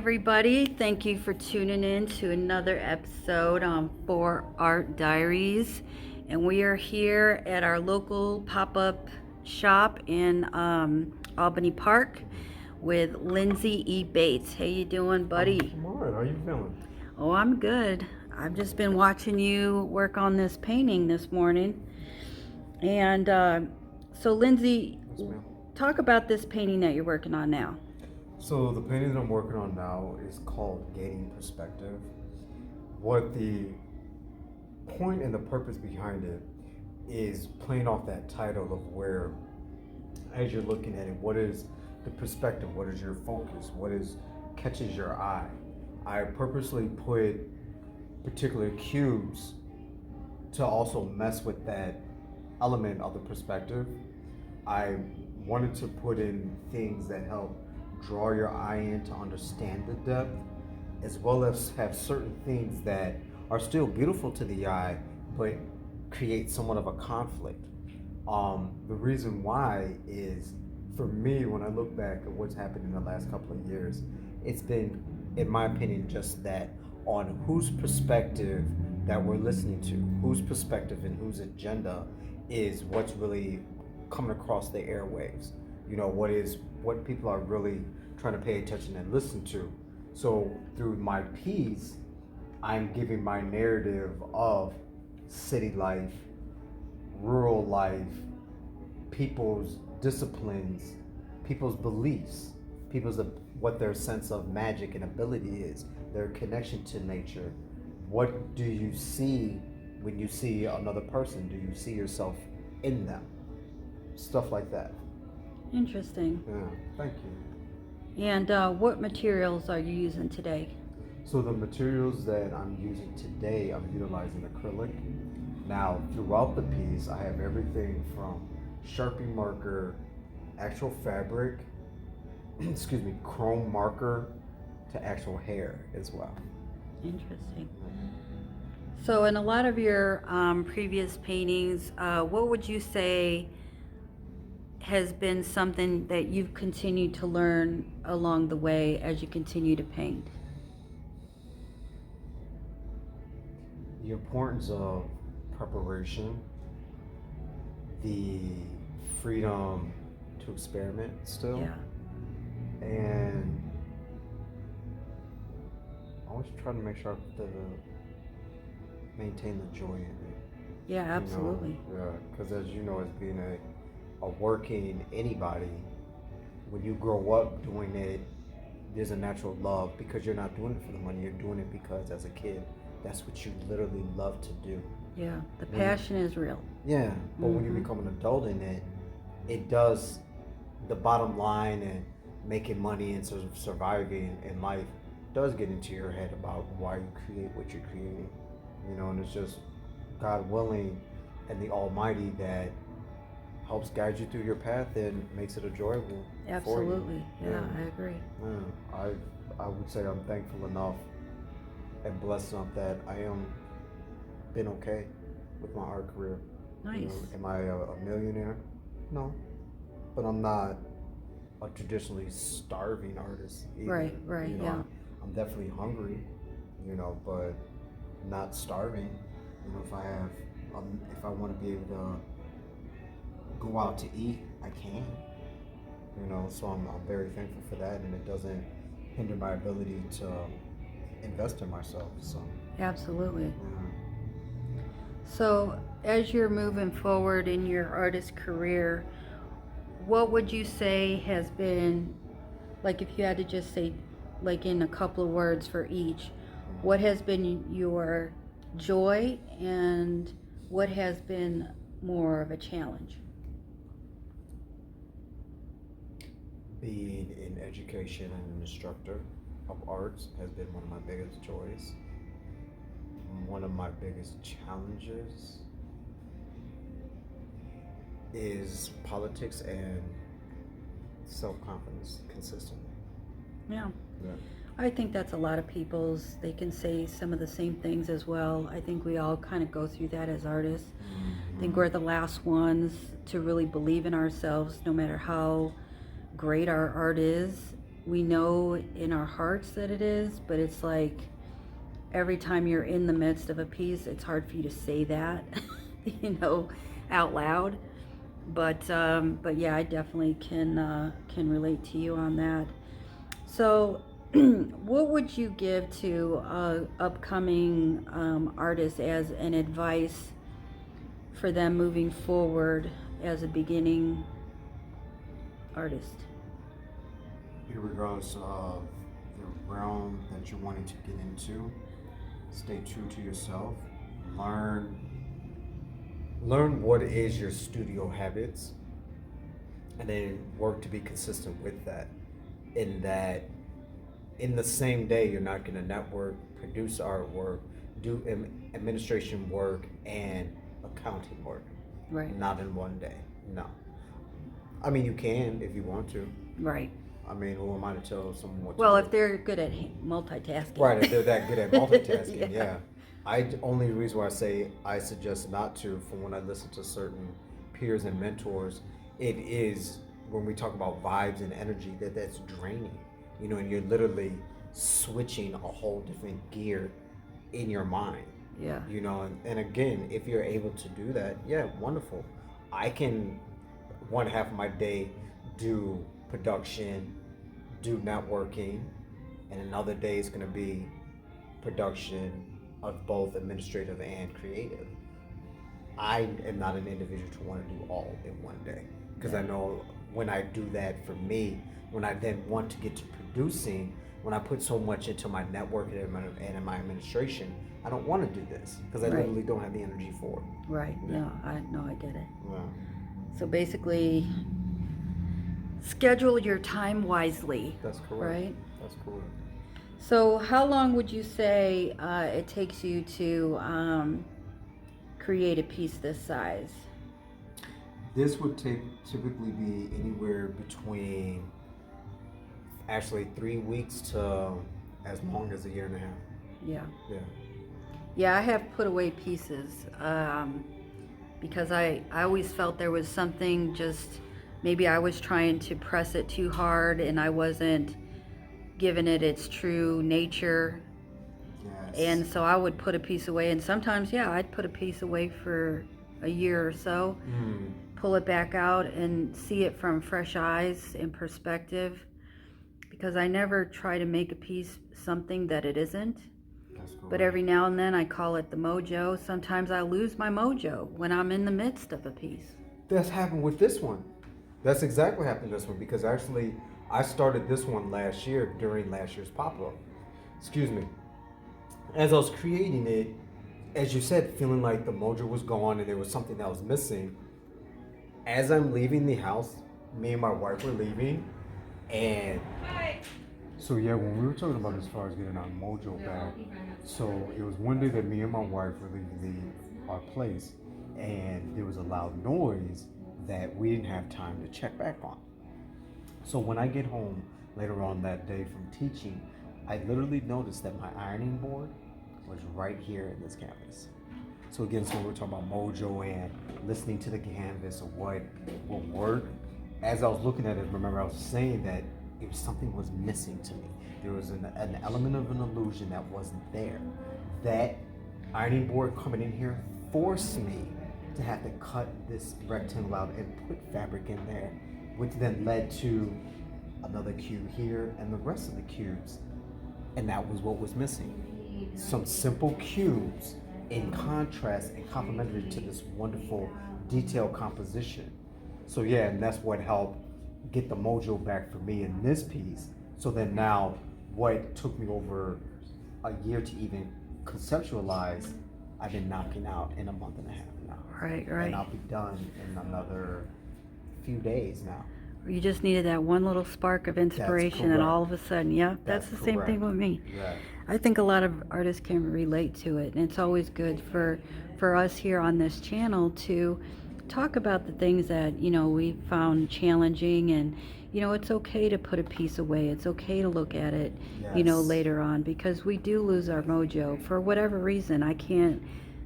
everybody. Thank you for tuning in to another episode on For Art Diaries. And we are here at our local pop-up shop in Albany Park with Lindsey E Bates. How you doing, buddy? I'm all right. How you feeling? Oh, I'm good. I've just been watching you work on this painting this morning. And so, Lindsey, Yes, ma'am. talk about this painting that you're working on now. So the painting that I'm working on now is called Gaining Perspective. What the point and the purpose behind it is playing off that title of where, as you're looking at it, what is the perspective? What is your focus? What is catches your eye? I purposely put particular cubes to also mess with that element of the perspective. I wanted to put in things that help draw your eye in to understand the depth, as well as have certain things that are still beautiful to the eye, but create somewhat of a conflict. The reason why is, for me, when I look back at what's happened in the last couple of years, it's been, in my opinion, just that on whose perspective that we're listening to, whose perspective and whose agenda is what's really coming across the airwaves. You know, what people are really trying to pay attention and listen to. So through my piece, I'm giving my narrative of city life, rural life, people's disciplines, people's beliefs, what their sense of magic and ability is, their connection to nature. What do you see when you see another person? Do you see yourself in them? Stuff like that. Interesting. Yeah, thank you. And what materials are you using today? So the materials that I'm using today, I'm utilizing acrylic. Now, throughout the piece, I have everything from Sharpie marker, actual fabric, excuse me, chrome marker, to actual hair as well. Interesting. So in a lot of your previous paintings, what would you say has been something that you've continued to learn along the way as you continue to paint? The importance of preparation, the freedom to experiment still, Yeah. and always try to make sure to maintain the joy in it. Yeah, absolutely. Yeah, because as you know, as being a working anybody, when you grow up doing it, there's a natural love because you're not doing it for the money. You're doing it because as a kid, that's what you literally love to do. Yeah, the passion is real. Yeah, but when you become an adult in it, it does, the bottom line and making money and sort of surviving in life does get into your head about why you create what you're creating. You know, and it's just God willing and the Almighty that helps guide you through your path and makes it enjoyable. Absolutely. Yeah, I agree. Yeah, I would say I'm thankful enough and blessed enough that I am been okay with my art career. Nice. You know, am I a millionaire? No, but I'm not a traditionally starving artist either. Right, You know, yeah. I'm definitely hungry, you know, but not starving. You know, if I want to be able to go out to eat, I can. You know, so I'm very thankful for that, and it doesn't hinder my ability to invest in myself. So Absolutely. yeah. So as you're moving forward in your artist career, what would you say has been, like if you had to just say, like in a couple of words for each, what has been your joy and what has been more of a challenge? Being in education and an instructor of arts has been one of my biggest joys. One of my biggest challenges is politics and self-confidence consistently. Yeah. Yeah. I think that's a lot of people's. They can say some of the same things as well. I think we all kind of go through that as artists. I think we're the last ones to really believe in ourselves, no matter how great our art is. we know in our hearts that it is, but it's like every time you're in the midst of a piece, it's hard for you to say that, you know, out loud. But yeah, I definitely can relate to you on that. So, what would you give to upcoming artists as an advice for them moving forward as a beginning artist? Regardless of the realm that you're wanting to get into, stay true to yourself. Learn what is your studio habits, and then work to be consistent with that. In the same day, you're not going to network, produce artwork, do administration work, and accounting work. Right. Not in one day. No. I mean, you can if you want to. Right. I mean, who am I to tell someone what to Well, do? if they're good at multitasking. Right, if they're that good at multitasking, Yeah. yeah. Only reason why I say I suggest not to, from when I listen to certain peers and mentors, it is when we talk about vibes and energy that's draining. You know, and you're literally switching a whole different gear in your mind. Yeah. You know, and again, if you're able to do that, yeah, wonderful. I can one half of my day do production, do networking, and another day is going to be production of both administrative and creative. I am not an individual to want to do all in one day, because I know when I do that, for me, when I then want to get to producing, when I put so much into my networking and in my administration, I don't want to do this because I Right. literally don't have the energy for it. Right. Yeah. No, I get it. Yeah. So basically, schedule your time wisely. That's correct. Right. That's correct. So how long would you say it takes you to create a piece this size? This would typically be anywhere between actually 3 weeks to as long as a year and a half. Yeah. Yeah. Yeah, I have put away pieces because I always felt there was something, just maybe I was trying to press it too hard and I wasn't giving it its true nature. Yes. And so I would put a piece away, and sometimes, yeah, I'd put a piece away for a year or so, pull it back out and see it from fresh eyes and perspective, because I never try to make a piece something that it isn't. But every now and then I call it the mojo. Sometimes I lose my mojo when I'm in the midst of a piece. That's happened with this one. That's exactly what happened with this one, because actually I started this one last year during last year's pop-up. Excuse me. As I was creating it, as you said, feeling like the mojo was gone and there was something that was missing. As I'm leaving the house, me and my wife were leaving, and so yeah, when we were talking about as far as getting our mojo back, so it was one day that me and my wife were leaving our place, and there was a loud noise that we didn't have time to check back on. So when I get home later on that day from teaching, I literally noticed that my ironing board was right here in this canvas. So again, so we're talking about mojo and listening to the canvas of what will work. As I was looking at it, remember I was saying that it was something was missing to me. There was an element of an illusion that wasn't there. That ironing board coming in here forced me to have to cut this rectangle out and put fabric in there, which then led to another cube here and the rest of the cubes. And that was what was missing. Some simple cubes in contrast and complementary to this wonderful detailed composition. So yeah, and that's what helped get the mojo back for me in this piece. So then now what took me over a year to even conceptualize, I've been knocking out in a month and a half now. Right. And I'll be done in another few days now. You just needed that one little spark of inspiration, and all of a sudden, yeah, that's the same thing with me. Right. I think a lot of artists can relate to it, and it's always good for us here on this channel to talk about the things that, you know, we found challenging, and, you know, it's okay to put a piece away. It's okay to look at it, you know, later on, because we do lose our mojo for whatever reason. I can't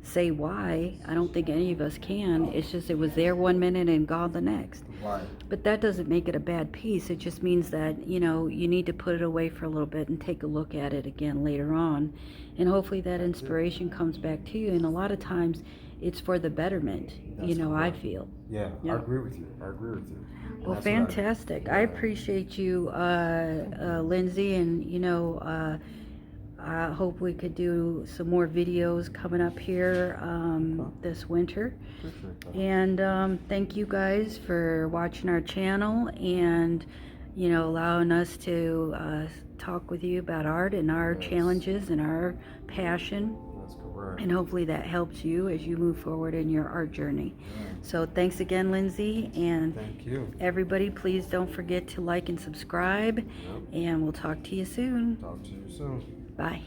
say why. I don't think any of us can. It's just it was there one minute and gone the next. Right. But that doesn't make it a bad piece. It just means that, you know, you need to put it away for a little bit and take a look at it again later on. And hopefully that inspiration comes back to you. And a lot of times it's for the betterment, That's you know, correct. I feel. Yeah, Yeah. I agree with you. Well, That's what fantastic. I appreciate you, Lindsey, and, you know, I hope we could do some more videos coming up here this winter. Appreciate that. And thank you guys for watching our channel and, you know, allowing us to talk with you about art and our Yes. challenges and our passion. That's correct. And hopefully that helps you as you move forward in your art journey. Yeah. So thanks again, Lindsey. And Thank you. everybody, please don't forget to like and subscribe. Yep. And we'll talk to you soon. Talk to you soon. Bye.